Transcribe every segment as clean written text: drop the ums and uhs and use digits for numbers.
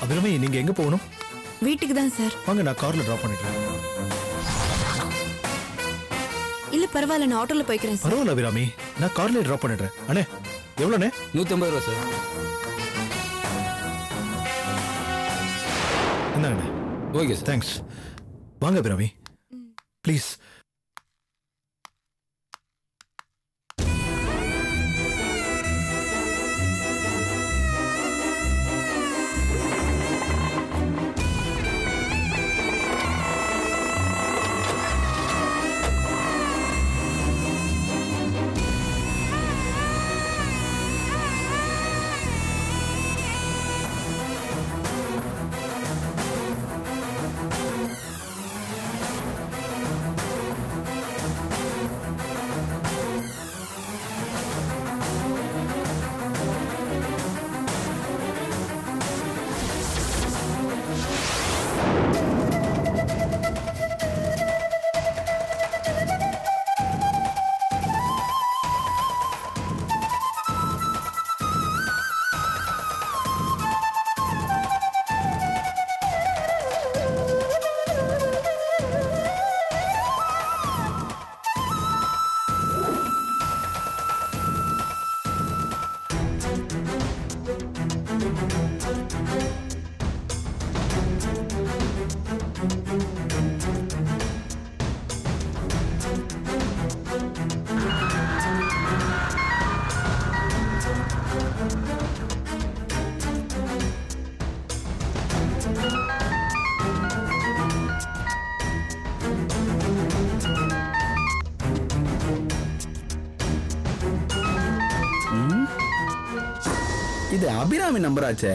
அபிராமி, நீங்க எங்க போகணும்? வீட்டுக்கு தான் சார். வாங்க, நான் கார்ல டிராப் பண்ணிடுறேன். இல்ல பரவாயில்ல, நான் ஆட்டோல போய்க்கிறேன் சார். பரவாயில்ல அபிராமி, நான் கார்ல டிராப் பண்ணிடுறேன். அண்ணே எவ்வளோண்ணே? 150 ரூபா சார். என்னண்ணே? Okay sir, thanks. வாங்க அபிராமி, ப்ளீஸ். இது அபிராமி நம்பர் ஆச்சே.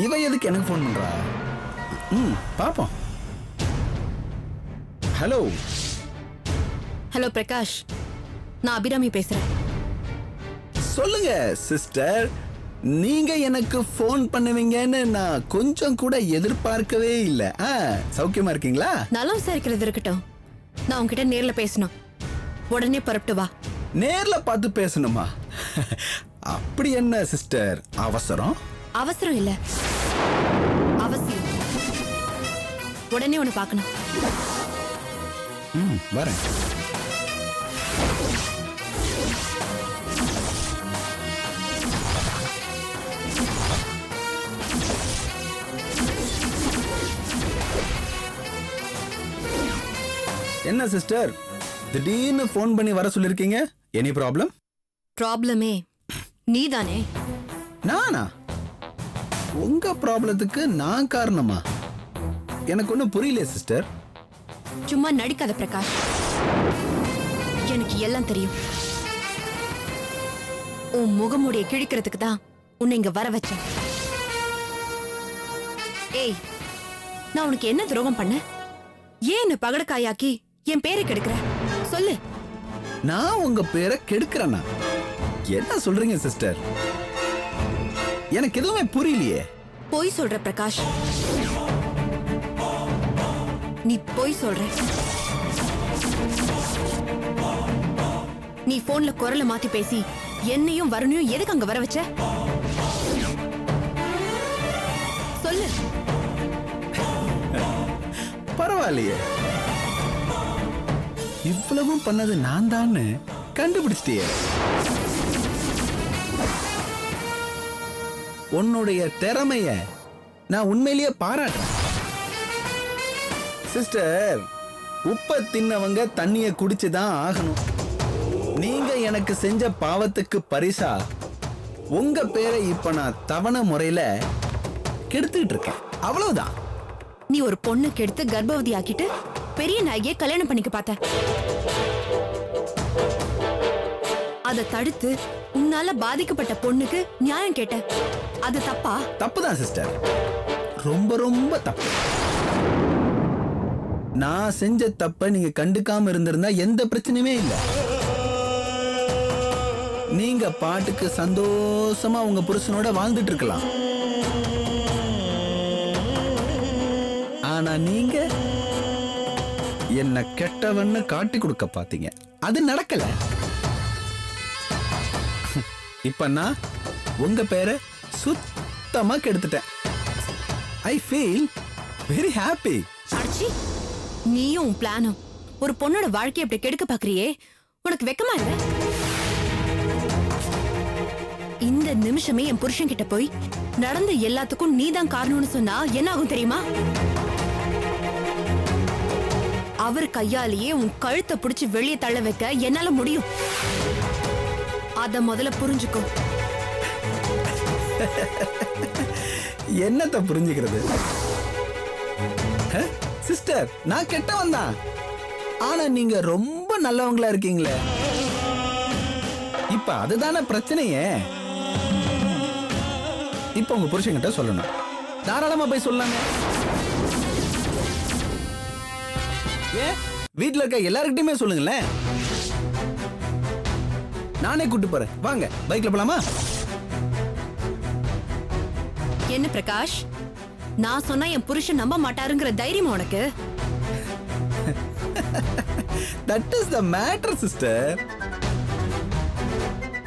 இவ எதுக்கு எனக்கு ஃபோன் பண்றா? பாப்போம். ஹலோ. ஹலோ பிரகாஷ், நான் அபிராமி பேசுறேன். சொல்லுங்க சிஸ்டர். நீங்க எனக்கு ஃபோன் பண்ணுவீங்கன்னு நான் கொஞ்சம் கூட எதிர்பார்க்கவே இல்லை. சௌக்கியமா இருக்கீங்களா? நல்லா விசாரிக்கிறது இருக்கட்டும், நான் உன்கிட்ட நேர்ல பேசணும். உடனே புறப்பட்டு வா. நேர்ல பார்த்து பேசணுமா? அப்படி என்ன சிஸ்டர் அவசரம்? அவசரம் இல்ல, அவசியம். உடனே உன்னை பார்க்கணும். வரேன். என்ன சிஸ்டர், திடீர்னு ஃபோன் பண்ணி வர சொல்லிருக்கீங்க? Any problem? ப்ராப்ளமே நீதானே. நானா? உங்க ப்ராப்ளத்துக்கு நான் காரணமா? எனக்கு ஒன்றும் புரியல சிஸ்டர். சும்மா நடிக்காத பிரகாஷ், எனக்கு எல்லாம் தெரியும். உன் முகமுடைய கிழிக்கிறதுக்கு தான் உன்னை இங்க வர வச்சேன். ஏய், நான் உனக்கு என்ன துரோகம் பண்ண? ஏன் என்ன பகடக்காயாக்கி என் பேரை கெடுக்கிற? சொல்லு. நான் உங்க பேரை கெடுக்கிறேன்னா? என்ன சொல்றீங்க சிஸ்டர்? எனக்கு எதுவுமே புரியலையே. பொய் சொல்ற பிரகாஷ், நீ பொய் சொல்ற. நீ போன்ல குரலை மாத்தி பேசி என்னையும் வருணையும் எதுக்கு அங்க வர வச்ச? சொல்லு. பரவாயில்லையே, இவ்வளவும் பண்ணது நான் தான் கண்டுபிடிச்சிட்டியே. உன்னுடைய திறமைய நான் உண்மையிலேயே பாராட்டுறேன் சிஸ்டர். உப்ப தின்னவங்க தண்ணிய குடிச்சுதான் ஆகணும். நீங்க எனக்கு செஞ்ச பாவத்துக்கு பரிசா உங்க பேரை இப்ப நான் தவணை முறையில கெடுத்துக்கிட்டு இருக்கேன். அவ்வளவுதான். நீ ஒரு பொண்ணு கெடுத்து கர்ப்பவதி ஆக்கிட்டு பெரிய நாயகியை கல்யாணம் பண்ணிக்க பார்த்த. அதை தடுத்து உன்னால பாதிக்கப்பட்ட பொண்ணுக்கு நியாயம் கேட்ட. அது தப்பா? தப்புதான் சிஸ்டர், ரொம்ப ரொம்ப தப்பு. நான் செஞ்ச தப்ப நீங்க கண்டுக்காம இருந்திருந்தா எந்த பிரச்சனையுமே இல்லை. நீங்க பாட்டுக்கு சந்தோஷமா உங்க புருஷனோட வாழ்ந்துட்டு இருக்கலாம். ஆனா நீங்க என்ன கெட்டவன்னு காட்டி கொடுக்க பாத்தீங்க. அது நடக்கல. இப்ப நான் உங்க பேரை சுத்தமா கெடுத்துட்டேன். I feel very happy. அடிச்சி, நீயும் பிளானும் ஒரு பொண்ணோட வாழ்க்கையை அப்படி கெடுக்க பாக்குறியே, உனக்கு வெக்கமா இல்ல? இந்த நிமிஷமே என் புருஷன் கிட்ட போய் நடந்த எல்லாத்துக்கும் நீதான் காரணம்னு சொன்னா என்ன ஆகும் தெரியுமா? அவர் கையாலேயே உன் கழுத்தை பிடிச்சு வெளியே தள்ள வைக்க என்னால முடியும். அத முதல்ல புரிஞ்சுக்கோ. என்னத்த புரிஞ்சுக்கிறது? சிஸ்டர், நான் கெட்டவன் தான். ஆனா நீங்க ரொம்ப நல்லவங்களா இருக்கீங்களே. இப்ப அதுதானே பிரச்சனையே. இப்ப உங்க புருஷன்கிட்ட சொல்லணும். தாராளமா போய் சொல்லாங்க. ஏன் வீட்டுல இருக்க எல்லார்கிட்டயுமே சொல்லுங்களேன். நானே கூட்டு போறேன். வாங்க, பைக்ல போலாமா? என்ன பிரகாஷ், நான் சொன்னா என் புருஷன் நம்ப மாட்டாருங்கிற தைரியம் உனக்கு? That is the matter, sister.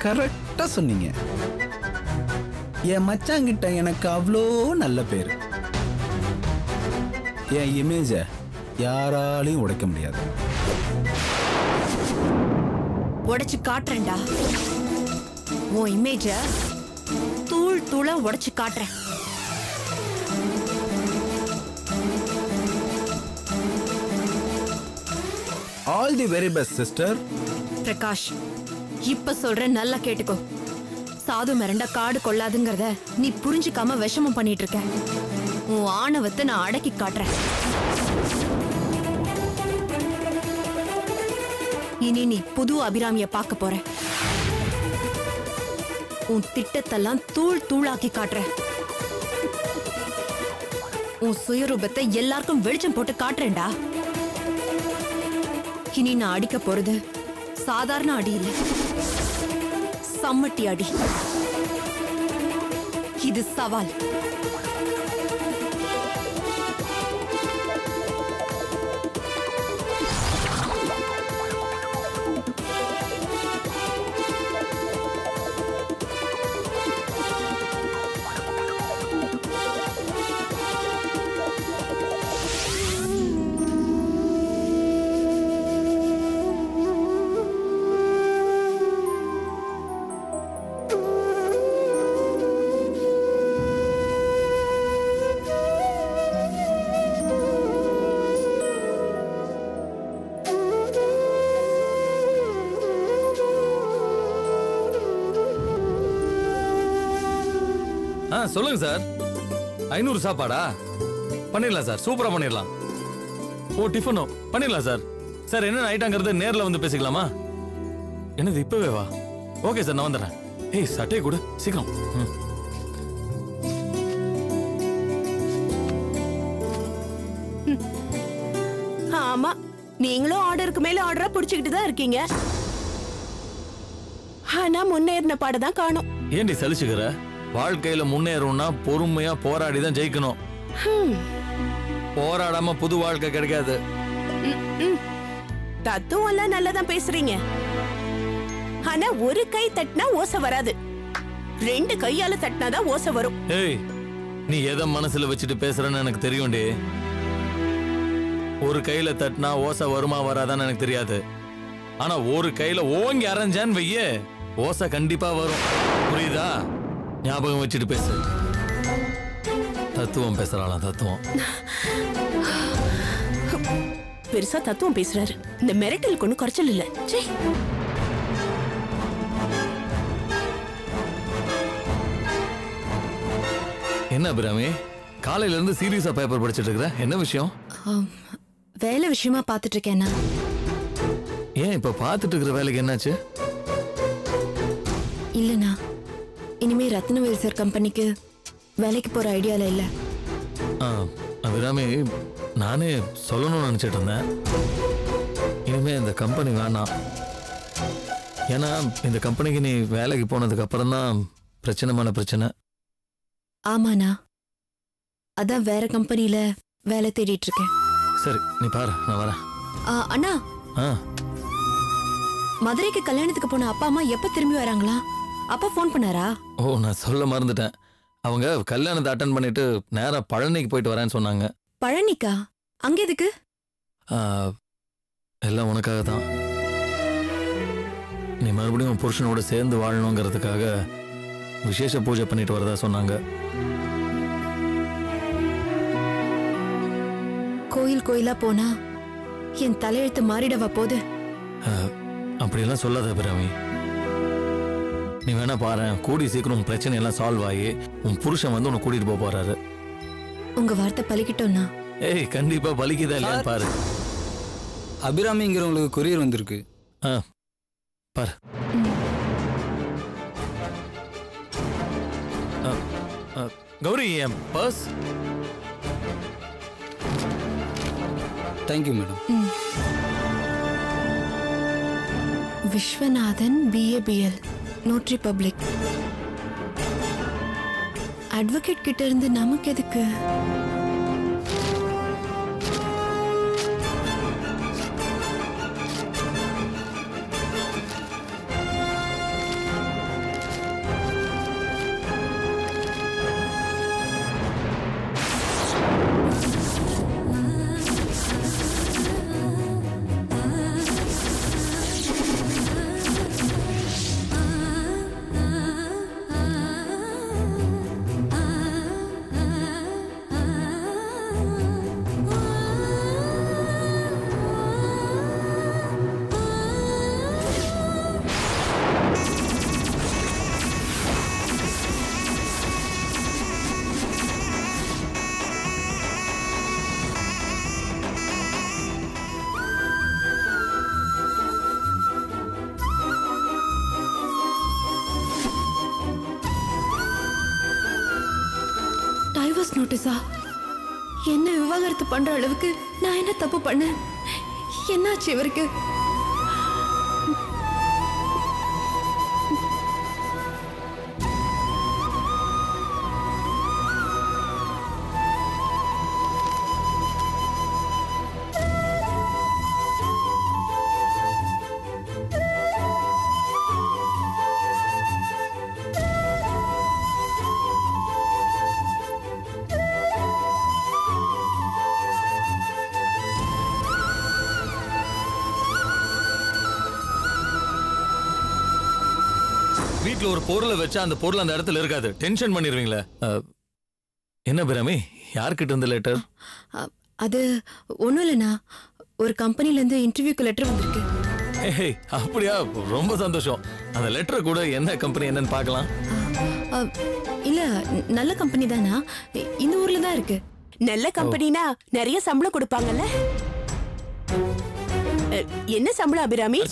கரெக்டா சொன்னீங்க. என் மச்சாங்கிட்ட எனக்கு அவ்வளோ நல்ல பேரு. என் இமேஜ யாராலையும் உடைக்க முடியாது. உடைச்சு காட்டுறேன்டா. உன் இமேஜ தூள் தூளா உடைச்சு காட்டுறேன். All the very best, sister. Prakash, இப்ப சொல்றேன், நல்லா கேட்டுக்கோ. சாது மிரண்டா காடு கொள்ளாதுங்கிறத நீ புரிஞ்சுக்காம விஷமம் பண்ணிட்டு இருக்க. உன் ஆணவத்தை நான் அடக்கி காட்டுறேன். இனி நீ புது அபிராமிய பார்க்க போற. உன் திட்டத்தெல்லாம் தூள் தூளாக்கி காட்டுறேன். உன் சுயரூபத்தை எல்லாருக்கும் வெளிச்சம் போட்டு காட்டுறேன்டா. இனி நான் அடிக்க போறது சாதாரண அடி இல்லை, சம்மட்டி அடி. இது சவால். சொல்லுங்க சார். 500 சாப்பாடா? பண்ணிடலாம் சார், சூப்பரா பண்ணிடலாம். ஓ, டிஃபனும் பண்ணிடலாம் சார். சார் என்ன ஐட்டங்கிறது நேர்ல வந்து பேசிக்கலாமா? என்னது இப்பவே வா? ஓகே சார், நான் வந்துடுறேன். ஏய், சட்டையை கொடு சீக்கிரம். ஆமா, நீங்களும் ஆர்டருக்கு மேல ஆர்டரா புடிச்சுக்கிட்டு தான் இருக்கீங்க. ஆனா முன்னேறின பாடதான் காணும். ஏண்டி சலிச்சுக்கிற? வாழ்க்கையில முன்னேறணும்னா பொறுமையா போராடி தான் ஜெயிக்கணும். போராடாம புது வாழ்க்கை கிடைக்காது. தத்துவம் எல்லாம் நல்லதான் பேசுறீங்க. ஆனா ஒரு கை தட்டினா ஓசை வராது, 2 கையால தட்டினாதான் ஓசை வரும். ஏய், நீ எதை மனசுல வச்சுட்டு பேசுறன்னு எனக்கு தெரியும்டி. ஒரு கையில தட்டினா ஓசை வருமா வராதான்னு எனக்கு தெரியாது. ஆனா ஒரு கையில ஓங்கி அரைஞ்சான்னு வையே, ஓசை கண்டிப்பா வரும். புரியுதா? ஞாபகம் வச்சுட்டு பேசு. தத்துவம் பேசுறாளாம், தத்துவம். பெருசா தத்துவம் பேசுறாரு. இந்த மிரட்டலுக்கு ஒன்னும் குறைச்சல் இல்ல. என்ன அபிராமி, காலையில இருந்து சீரியஸா பேப்பர் படிச்சிட்டு இருக்கிற? என்ன விஷயம்? வேலை விஷயமா பாத்துட்டு இருக்கேன். ஏன் இப்ப பாத்துட்டு இருக்கிற வேலைக்கு என்னாச்சு? இல்லண்ணா, இனிமே ரத்னவேல் சார் கம்பெனிக்கு வேலைக்கு போற ஐடியால இல்ல. அபிராமி, நானே சொல்லணும்னு நினச்சிட்டு இருந்தேன். இனிமே இந்த கம்பெனி வேணாம். ஏன்னா இந்த கம்பெனிக்கு நீ வேலைக்கு போனதுக்கு அப்புறம் தான் பிரச்சனை மேல பிரச்சனை. ஆமாண்ணா, அதான் வேற கம்பெனில வேலை தேடிட்டு இருக்கேன். சரி, நீ பாரு, நான் வரேன். அண்ணா, ஆ மதுரைக்கு கல்யாணத்துக்கு போன அப்பா அம்மா எப்ப திரும்பி வராங்களா? அப்பா ஃபோன் பண்ணாரா? ஓ, நான் சொல்ல மறந்துட்டேன். அவங்க கல்யாணத்தை அட்டன் பண்ணிட்டு நேரா பழனிக்கு போயிட்டு வரேன்னு சொன்னாங்க. பழனிக்கா? அங்க எதுக்கு? எல்லாம் உனக்காக தான். நீ மறுபடியும் புருஷனோட சேர்ந்து வாழணுங்கிறதுக்காக விசேஷ பூஜை பண்ணிட்டு வரதா சொன்னாங்க. கோயில் கோயிலா போனா என் தலையெழுத்து மாறிடவா போது? அப்படியெல்லாம் சொல்லாத அபிராமி. நீ வேணா பாரு, கூடி சீக்கிரம் உன் பிரச்சனை எல்லாம் சால்வ் ஆகி உன் புருஷன் வந்து உன்னை கூட்டிட்டு போறாரு. உங்க வார்த்தை பலிக்கிட்டோம்னா? ஏய், கண்டிப்பா பலிக்குதா இல்லையான்னு பாரு. அபிராமிங்கிறவங்களுக்கு கொரியர் வந்திருக்கு. பாரு. கௌரி, என் purse. Thank you madam. Viswanathan, BABL, notary public. Advocate கிட்ட இருந்து நமக்கு எதுக்கு? நோட்டீஸா? என்ன விவாகரத்து பண்ற அளவுக்கு நான் என்ன தப்பு பண்ணேன்? என்னாச்சு இவருக்கு? வீட்டுல ஒரு பொருளை வச்சா அந்த பொருள் அந்த இடத்துல இருக்காது. டென்ஷன் பண்ணிடுவீங்களே. என்ன பிரமி, யார்கிட்ட இருந்த லெட்டர்? அது ஒண்ணும் இல்லைண்ணா, ஒரு கம்பெனில இருந்து இன்டர்வியூக்கு லெட்டர் வந்திருக்கு. அப்படியா? ரொம்ப சந்தோஷம். அந்த லெட்டர் கூட என்ன கம்பெனி என்னன்னு பார்க்கலாம். இல்ல, நல்ல கம்பெனி தானா? இந்த ஊர்ல தான் இருக்கு. நல்ல கம்பெனினா நிறைய சம்பளம் கொடுப்பாங்கல்ல? என்ன சம்பளம் அபிராமி?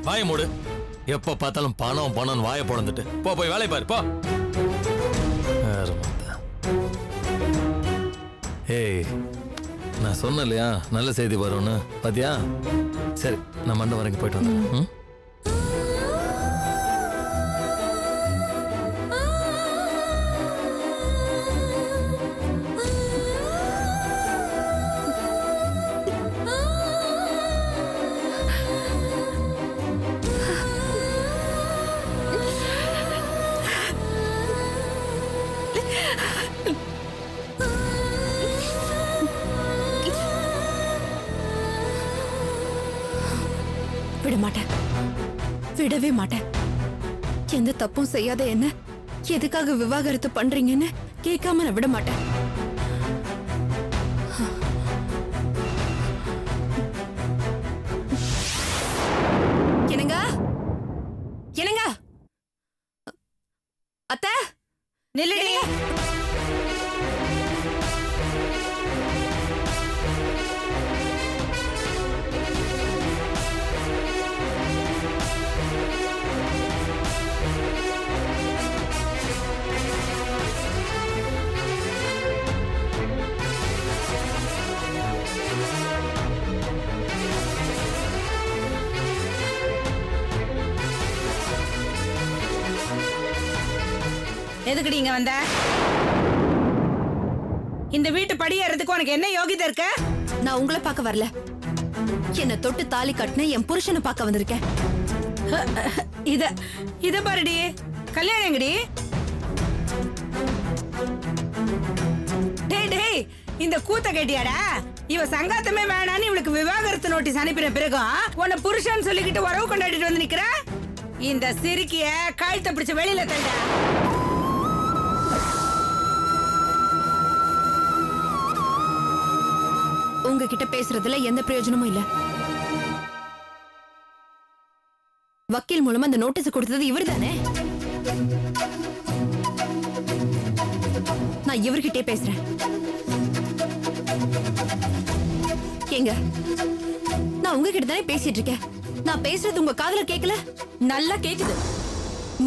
வாய மூடு. எப்ப பார்த்தாலும் பணம் பணம் வாய பொழந்துட்டு போ, போய் வேலை பாரு போ. ஏய், நான் சொன்னேன் இல்லையா நல்ல செய்தி வரும்னு, பாத்தியா? சரி, நான் மண்டபம் வரைக்கும் போயிட்டு வந்தேன். விட மாட்டேன், விடவே மாட்டேன். எந்த தப்பும் செய்யாத என்ன எதுக்காக விவாகரத்து பண்றீங்கன்னு கேட்காம நான் விட மாட்டேன். என்னங்க, என்னங்க, அத்தை நில்லுடி. எதுக்குடி இங்க வந்த? இந்த வீட்டு படியேறதுக்கு உனக்கு என்ன யோகிதை இருக்கு? நான் உங்களை பார்க்க வரல. என்ன தொட்டு தாலி கட்டின என் புருஷனை பார்க்க வந்திருக்கேன். இத பாருடி, கல்யாணம் எங்கடி? டேய் டேய், இந்த கூத்த கேட்டியாடா? இவ சங்காத்தமே வேணான்னு இவளுக்கு விவாகரத்து நோட்டீஸ் அனுப்பின பிறகும் உன்னை புருஷன் சொல்லிக்கிட்டு உறவு கொண்டாடிட்டு வந்து நிக்கிற. இந்த சிரிக்கிய கழுத்தை பிடிச்ச வெளியில தள்ளா. உங்ககிட்ட பேசுறதுல எந்த பிரயோஜனமும் இல்ல. வக்கீல் மூலமா அந்த நோட்டீஸ் கொடுத்தது இவர் தானே? நான் இவர்கிட்டே பேசுறேன். ஏங்க, நான் உங்ககிட்ட தானே பேசிட்டு இருக்கேன். நான் பேசுறது உங்க காதுல கேட்கல? நல்லா கேக்குது.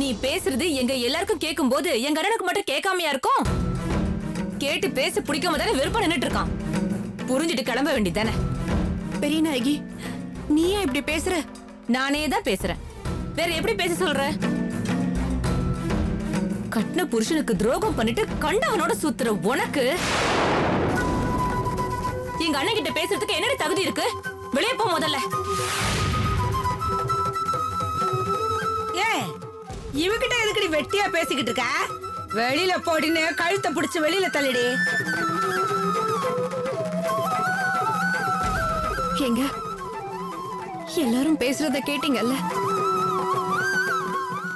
நீ பேசுறது எங்க எல்லாருக்கும் கேட்கும் போது எங்க அண்ணனுக்கு மட்டும் கேட்காமையா இருக்கும்? கேட்டு பேச பிடிக்காம தானே வெறுப்பா நின்னுட்டு இருக்கான். புரிஞ்சுட்டு கிளம்ப வேண்டியதானே? பெரிய நாயகி, நீ ஏன் இப்படி பேசுற? நானே தான் பேசுறேன். வேற எப்படி பேச சொல்ற? கட்டின புருஷனுக்கு துரோகம் பண்ணிட்டு கண்டவனோட சுத்துற உனக்கு எங்க அண்ணன் கிட்ட பேசுறதுக்கு என்னடி தகுதி இருக்கு? வெளியே போ முதல்ல. இவகிட்ட எதுக்கடி வெட்டியா பேசிக்கிட்டு இருக்க? வெளியில போடின்னு கழுத்தை பிடிச்சு வெளியில தள்ளிடி. ஏங்க, எல்லாரும் பேசுறத கேட்டீங்கல்ல?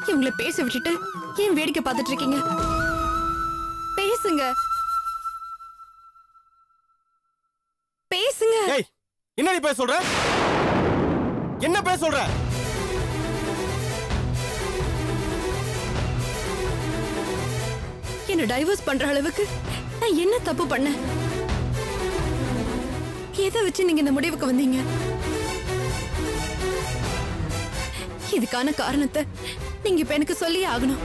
இவங்களை பேச விட்டுட்டு ஏன் வேடிக்கை பார்த்துட்டு இருக்கீங்க? பேசுங்க, பேசுங்க. ஏய், என்ன நீ பேச சொல்ற? என்ன பேச சொல்ற? என்ன டைவர்ஸ் பண்ற அளவுக்கு நான் என்ன தப்பு பண்ணேன்? எதை வச்சு நீங்க இந்த முடிவுக்கு வந்தீங்க? இதுக்கான காரணத்தை நீங்க இப்ப எனக்கு சொல்லியே ஆகணும்.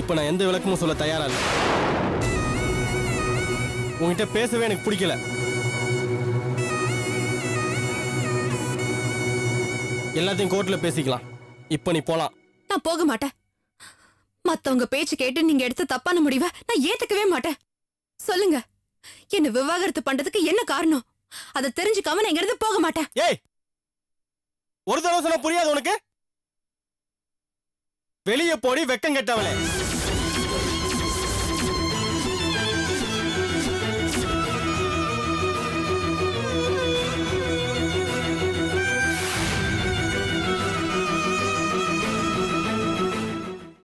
இப்ப நான் எந்த விளக்கமும் சொல்ல தயாரா இல்ல. உன்கிட்ட பேசவே எனக்கு பிடிக்கல. எல்லாத்தையும் கோர்ட்ல பேசிக்கலாம். இப்ப நீ போலாம். நான் போக மாட்டேன். மத்தவங்க பேச்சு கேட்டு நீங்க எடுத்த தப்பான முடிவை நான் ஏத்துக்கவே மாட்டேன். சொல்லுங்க, என்ன விவாகரத்து பண்றதுக்கு என்ன காரணம்? அதை தெரிஞ்சுக்காம நான் இங்கிருந்து போக மாட்டேன். ஏய், ஒரு தடவை சொன்னா புரியாது உனக்கு? வெளியே போடி வெக்கம் கெட்டவளே.